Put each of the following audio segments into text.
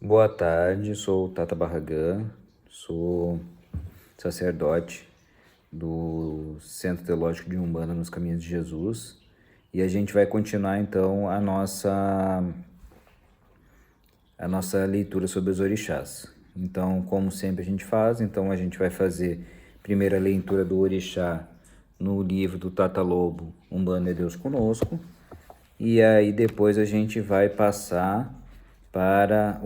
Boa tarde, sou o Tata Barragán, sou sacerdote do Centro Teológico de Umbanda nos Caminhos de Jesus e a gente vai continuar então a nossa leitura sobre os orixás. Então, como sempre a gente faz, então a gente vai fazer primeiro a leitura do orixá no livro do Tata Lobo, Umbanda é Deus Conosco, e aí depois a gente vai passar para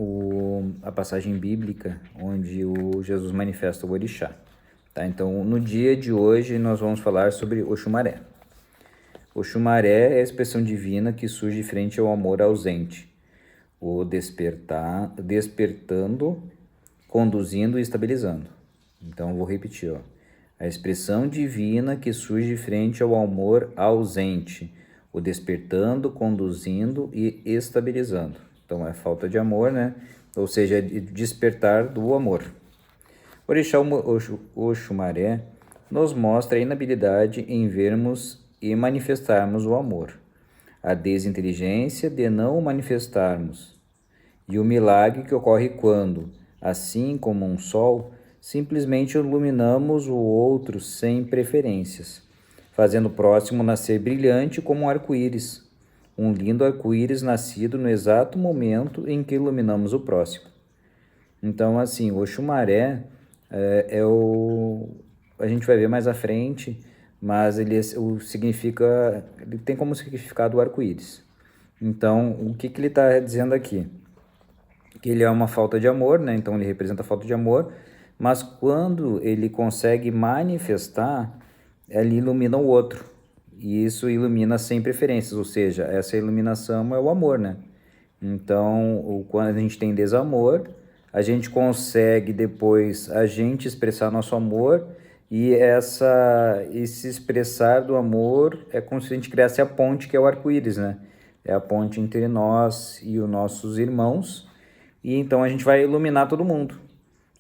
a passagem bíblica onde o Jesus manifesta o orixá. Tá? Então, no dia de hoje, nós vamos falar sobre Oxumaré. Oxumaré é a expressão divina que surge frente ao amor ausente, o despertando, conduzindo e estabilizando. Então, eu vou repetir. A expressão divina que surge frente ao amor ausente, o despertando, conduzindo e estabilizando. Então, é falta de amor, né? Ou seja, despertar do amor. Orixá Oxumaré nos mostra a inabilidade em vermos e manifestarmos o amor, a desinteligência de não o manifestarmos, e o milagre que ocorre quando, assim como um sol, simplesmente iluminamos o outro sem preferências, fazendo o próximo nascer brilhante como um arco-íris, um lindo arco-íris nascido no exato momento em que iluminamos o próximo. Então, assim, o Oxumaré a gente vai ver mais à frente, mas ele tem como significado o arco-íris. Então, o que ele está dizendo aqui? Que ele é uma falta de amor, né? Então ele representa a falta de amor, mas quando ele consegue manifestar, ele ilumina o outro. E isso ilumina sem preferências, ou seja, essa iluminação é o amor, né? Então, quando a gente tem desamor, a gente consegue depois a gente expressar nosso amor e esse expressar do amor é como se a gente criasse a ponte que é o arco-íris, né? É a ponte entre nós e os nossos irmãos. E então a gente vai iluminar todo mundo.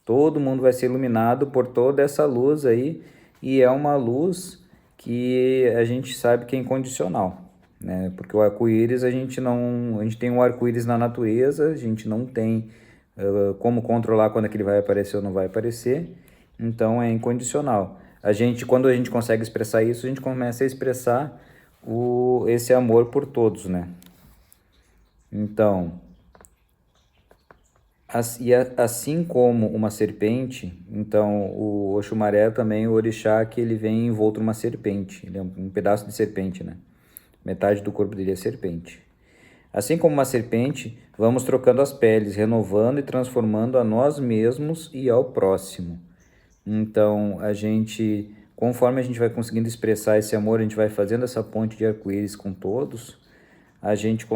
Todo mundo vai ser iluminado por toda essa luz aí. E é uma luz que a gente sabe que é incondicional, né? Porque o arco-íris a gente tem um arco-íris na natureza, a gente não tem como controlar quando é que ele vai aparecer ou não vai aparecer. Então é incondicional. Quando a gente consegue expressar isso, a gente começa a expressar esse amor por todos, né? Então, assim como uma serpente, então o Oxumaré também, o orixá, que ele vem envolto numa serpente. Ele é um pedaço de serpente, né? Metade do corpo dele é serpente. Assim como uma serpente, vamos trocando as peles, renovando e transformando a nós mesmos e ao próximo. Então, conforme a gente vai conseguindo expressar esse amor, a gente vai fazendo essa ponte de arco-íris com todos, a gente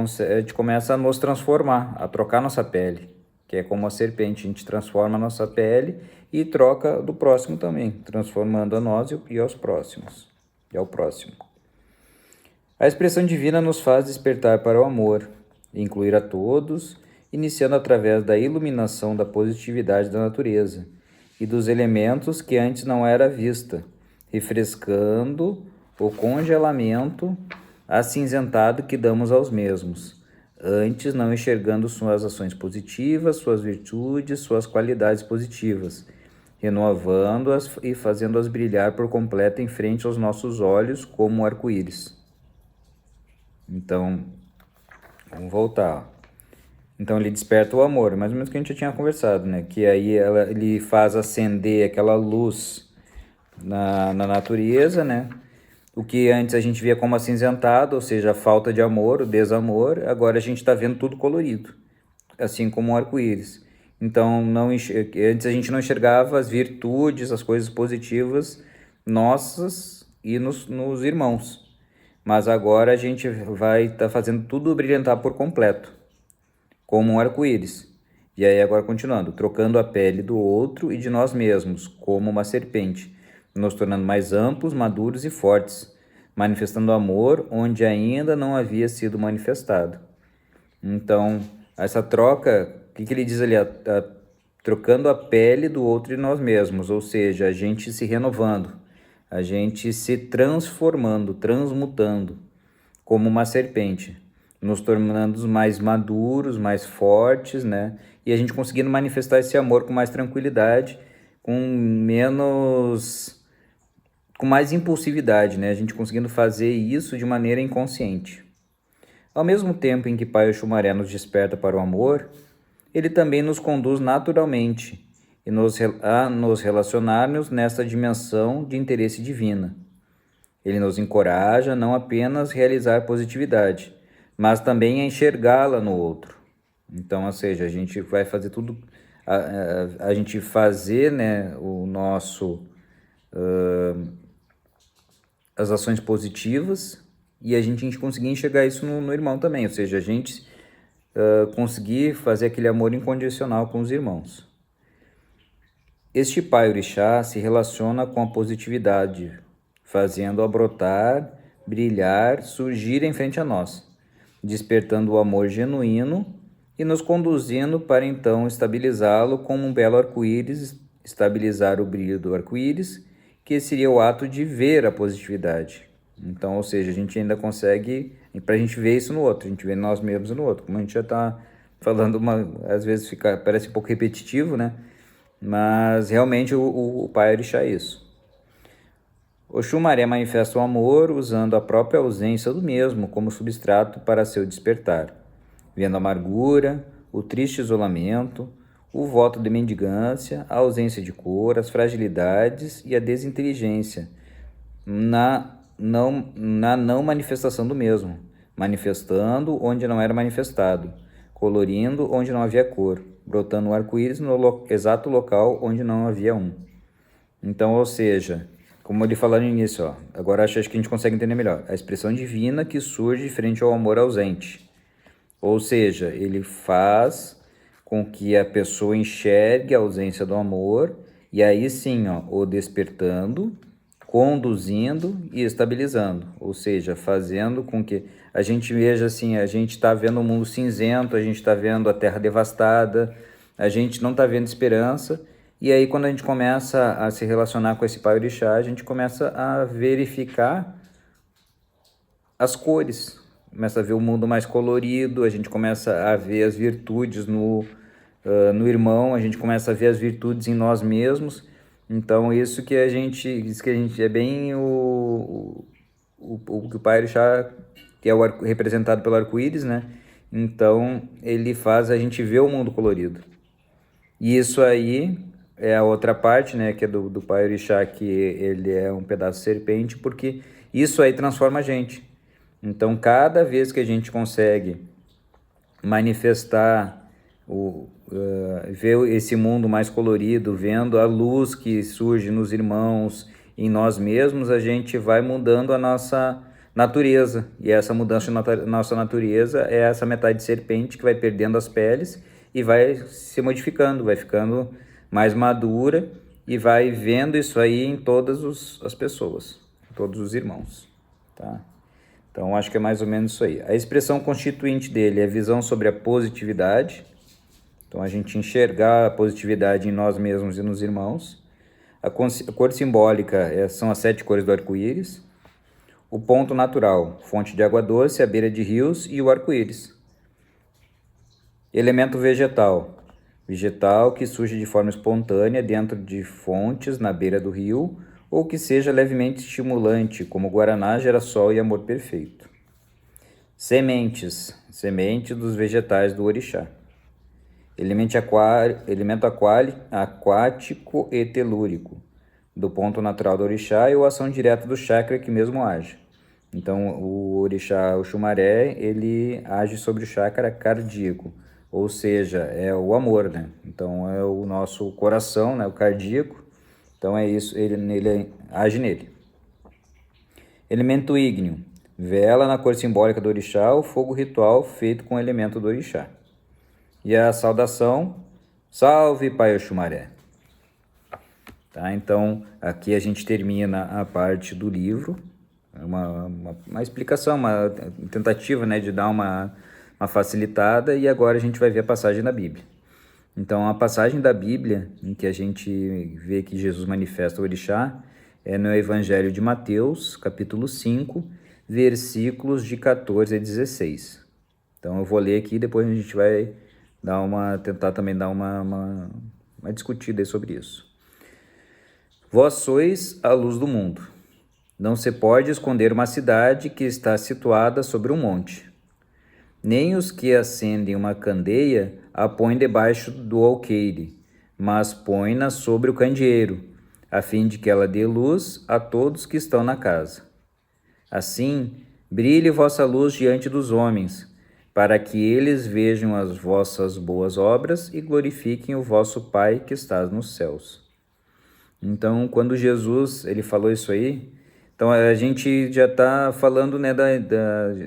começa a nos transformar, a trocar nossa pele, que é como a serpente, a gente transforma a nossa pele e troca do próximo também, transformando a nós e aos próximos, e ao próximo. A expressão divina nos faz despertar para o amor, incluir a todos, iniciando através da iluminação da positividade da natureza e dos elementos que antes não era vista, refrescando o congelamento acinzentado que damos aos mesmos, antes não enxergando suas ações positivas, suas virtudes, suas qualidades positivas, renovando-as e fazendo-as brilhar por completo em frente aos nossos olhos como um arco-íris. Então, vamos voltar. Então ele desperta o amor, mais ou menos que a gente já tinha conversado, né? Que aí ele faz acender aquela luz na natureza, né? O que antes a gente via como acinzentado, ou seja, a falta de amor, o desamor, agora a gente está vendo tudo colorido, assim como um arco-íris. Então, antes a gente não enxergava as virtudes, as coisas positivas nossas e nos irmãos. Mas agora a gente vai estar fazendo tudo brilhantar por completo, como um arco-íris. E aí agora continuando, trocando a pele do outro e de nós mesmos, como uma serpente, nos tornando mais amplos, maduros e fortes, manifestando amor onde ainda não havia sido manifestado. Então, essa troca, o que ele diz ali? Trocando a pele do outro e nós mesmos, ou seja, a gente se renovando, a gente se transformando, transmutando, como uma serpente, nos tornando mais maduros, mais fortes, né? E a gente conseguindo manifestar esse amor com mais tranquilidade, com mais impulsividade, né? A gente conseguindo fazer isso de maneira inconsciente. Ao mesmo tempo em que Pai Oxumaré nos desperta para o amor, ele também nos conduz naturalmente a nos relacionarmos nesta dimensão de interesse divina. Ele nos encoraja não apenas a realizar positividade, mas também a enxergá-la no outro. Então, ou seja, a gente vai fazer tudo, a gente fazer, né, as ações positivas e a gente conseguir enxergar isso no irmão também, ou seja, a gente conseguir fazer aquele amor incondicional com os irmãos. Este Pai Orixá se relaciona com a positividade, fazendo-a brotar, brilhar, surgir em frente a nós, despertando o amor genuíno e nos conduzindo para então estabilizá-lo como um belo arco-íris, estabilizar o brilho do arco-íris, que seria o ato de ver a positividade. Então, ou seja, a gente ainda consegue, para a gente ver isso no outro, a gente vê nós mesmos no outro. Como a gente já está falando, às vezes parece um pouco repetitivo, né? Mas realmente o Pai Orixá é isso. Oxumaré manifesta o amor usando a própria ausência do mesmo como substrato para seu despertar, vendo a amargura, o triste isolamento, o voto de mendigância, a ausência de cor, as fragilidades e a desinteligência na não manifestação do mesmo, manifestando onde não era manifestado, colorindo onde não havia cor, brotando o arco-íris no exato local onde não havia um. Então, ou seja, como ele falou no início, ó, agora acho que a gente consegue entender melhor. A expressão divina que surge frente ao amor ausente. Ou seja, ele faz com que a pessoa enxergue a ausência do amor e aí sim, ó, o despertando, conduzindo e estabilizando. Ou seja, fazendo com que a gente veja assim, a gente está vendo o mundo cinzento, a gente está vendo a terra devastada, a gente não está vendo esperança. E aí quando a gente começa a se relacionar com esse Pai Orixá, a gente começa a verificar as cores, começa a ver o mundo mais colorido, a gente começa a ver as virtudes no irmão, a gente começa a ver as virtudes em nós mesmos. Então isso que a gente é bem o Pai Orixá, que é representado pelo arco-íris, né? Então ele faz a gente ver o mundo colorido. E isso aí é a outra parte, né, que é do Pai Orixá, que ele é um pedaço de serpente, porque isso aí transforma a gente. Então, cada vez que a gente consegue manifestar, ver esse mundo mais colorido, vendo a luz que surge nos irmãos, em nós mesmos, a gente vai mudando a nossa natureza. E essa mudança na nossa natureza é essa metade de serpente que vai perdendo as peles e vai se modificando, vai ficando mais madura e vai vendo isso aí em todas as pessoas, todos os irmãos, tá? Então, acho que é mais ou menos isso aí. A expressão constituinte dele é a visão sobre a positividade. Então, a gente enxergar a positividade em nós mesmos e nos irmãos. A cor simbólica são as 7 cores do arco-íris. O ponto natural, fonte de água doce, a beira de rios e o arco-íris. Elemento vegetal. Vegetal que surge de forma espontânea dentro de fontes na beira do rio ou que seja levemente estimulante, como guaraná, girassol e amor perfeito. Sementes. Semente dos vegetais do orixá. Elemento aquático e telúrico, do ponto natural do orixá e ou ação direta do chakra que mesmo age. Então, o orixá Oxumaré, ele age sobre o chakra cardíaco, ou seja, é o amor, né? Então, é o nosso coração, né? O cardíaco. Então, é isso, ele age nele. Elemento ígneo. Vela na cor simbólica do orixá, o fogo ritual feito com o elemento do orixá. E a saudação, salve Pai Oxumaré. Tá? Então, aqui a gente termina a parte do livro, uma explicação, uma tentativa, né, de dar uma facilitada, e agora a gente vai ver a passagem da Bíblia. Então, a passagem da Bíblia, em que a gente vê que Jesus manifesta o orixá, é no Evangelho de Mateus, capítulo 5, versículos de 14 a 16. Então eu vou ler aqui e depois a gente vai tentar também dar uma discutida aí sobre isso. Vós sois a luz do mundo. Não se pode esconder uma cidade que está situada sobre um monte. Nem os que acendem uma candeia a põem debaixo do alqueire, mas põem-na sobre o candeeiro, a fim de que ela dê luz a todos que estão na casa. Assim, brilhe vossa luz diante dos homens, para que eles vejam as vossas boas obras e glorifiquem o vosso Pai que está nos céus. Então, quando Jesus ele falou isso aí, então a gente já está falando, né,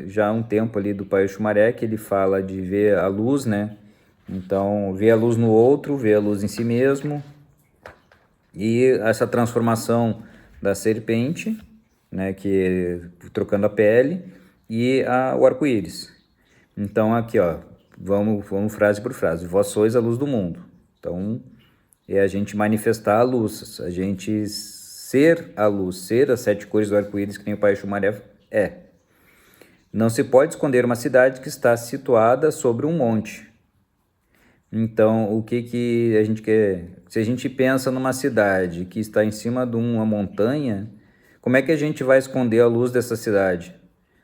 já há um tempo ali do Pai Oxumaré, que ele fala de ver a luz, né? Então, ver a luz no outro, ver a luz em si mesmo, e essa transformação da serpente, né, que trocando a pele, e o arco-íris. Então aqui, ó, vamos frase por frase. Vós sois a luz do mundo. Então é a gente manifestar a luz, a gente ser a luz, ser as 7 cores do arco-íris que nem o Pai Oxumaré é. Não se pode esconder uma cidade que está situada sobre um monte. Então, o que a gente quer? Se a gente pensa numa cidade que está em cima de uma montanha, como é que a gente vai esconder a luz dessa cidade?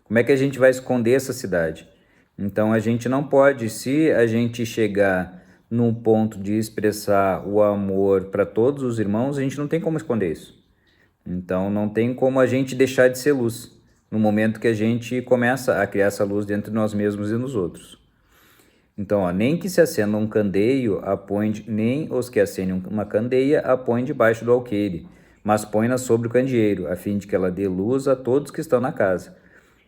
Como é que a gente vai esconder essa cidade? Então, a gente não pode, se a gente chegar num ponto de expressar o amor para todos os irmãos, a gente não tem como esconder isso. Então, não tem como a gente deixar de ser luz no momento que a gente começa a criar essa luz dentro de nós mesmos e nos outros. Então, ó, nem que se acenda um candeeiro, nem os que acendem uma candeia a põem debaixo do alqueire, mas põe-na sobre o candeeiro, a fim de que ela dê luz a todos que estão na casa.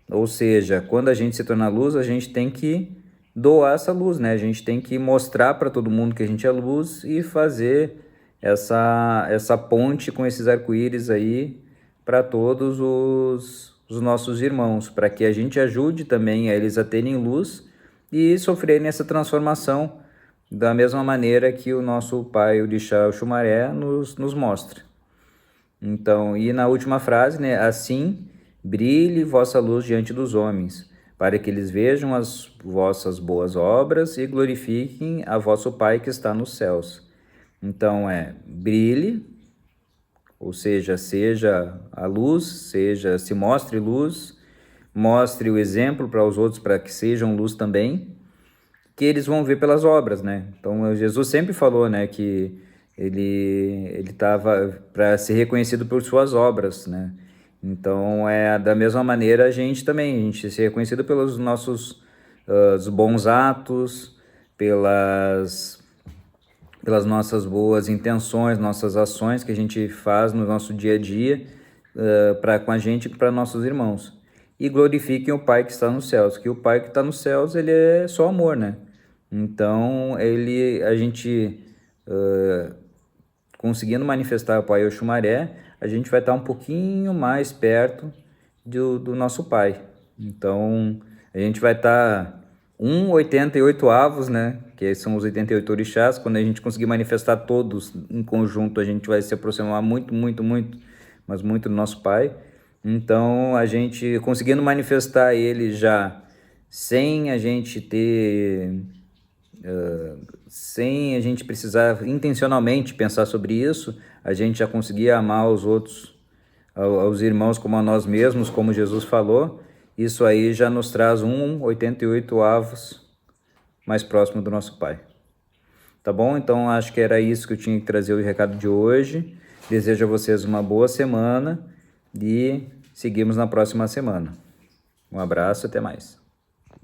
Ou seja, quando a gente se torna luz, a gente tem que doar essa luz, né? A gente tem que mostrar para todo mundo que a gente é luz e fazer essa ponte com esses arco-íris aí para todos os nossos irmãos, para que a gente ajude também a eles a terem luz e sofrerem essa transformação da mesma maneira que o nosso pai, o Orixá Oxumaré, nos mostra. Então, e na última frase, né? Assim, brilhe vossa luz diante dos homens, para que eles vejam as vossas boas obras e glorifiquem a vosso Pai que está nos céus. Então, brilhe, ou seja, seja a luz, se mostre luz, mostre o exemplo para os outros para que sejam luz também, que eles vão ver pelas obras, né? Então, Jesus sempre falou, né, que ele estava para ser reconhecido por suas obras, né? Então, da mesma maneira, a gente ser reconhecido pelos nossos os bons atos, pelas nossas boas intenções, nossas ações que a gente faz no nosso dia a dia, com a gente e para nossos irmãos. E glorifiquem o Pai que está nos céus, que o Pai que está nos céus, ele é só amor, né? Então, a gente conseguindo manifestar o Pai Oxumaré, a gente vai estar um pouquinho mais perto do nosso Pai. Então, a gente vai estar 1/88, né? Que são os 88 orixás. Quando a gente conseguir manifestar todos em conjunto, a gente vai se aproximar muito, muito, muito, mas muito do nosso Pai. Então, a gente conseguindo manifestar ele já sem a gente sem a gente precisar intencionalmente pensar sobre isso, a gente já conseguia amar os outros, aos irmãos como a nós mesmos, como Jesus falou. Isso aí já nos traz 1/88 mais próximo do nosso Pai. Tá bom? Então, acho que era isso que eu tinha que trazer o recado de hoje. Desejo a vocês uma boa semana e seguimos na próxima semana. Um abraço, até mais.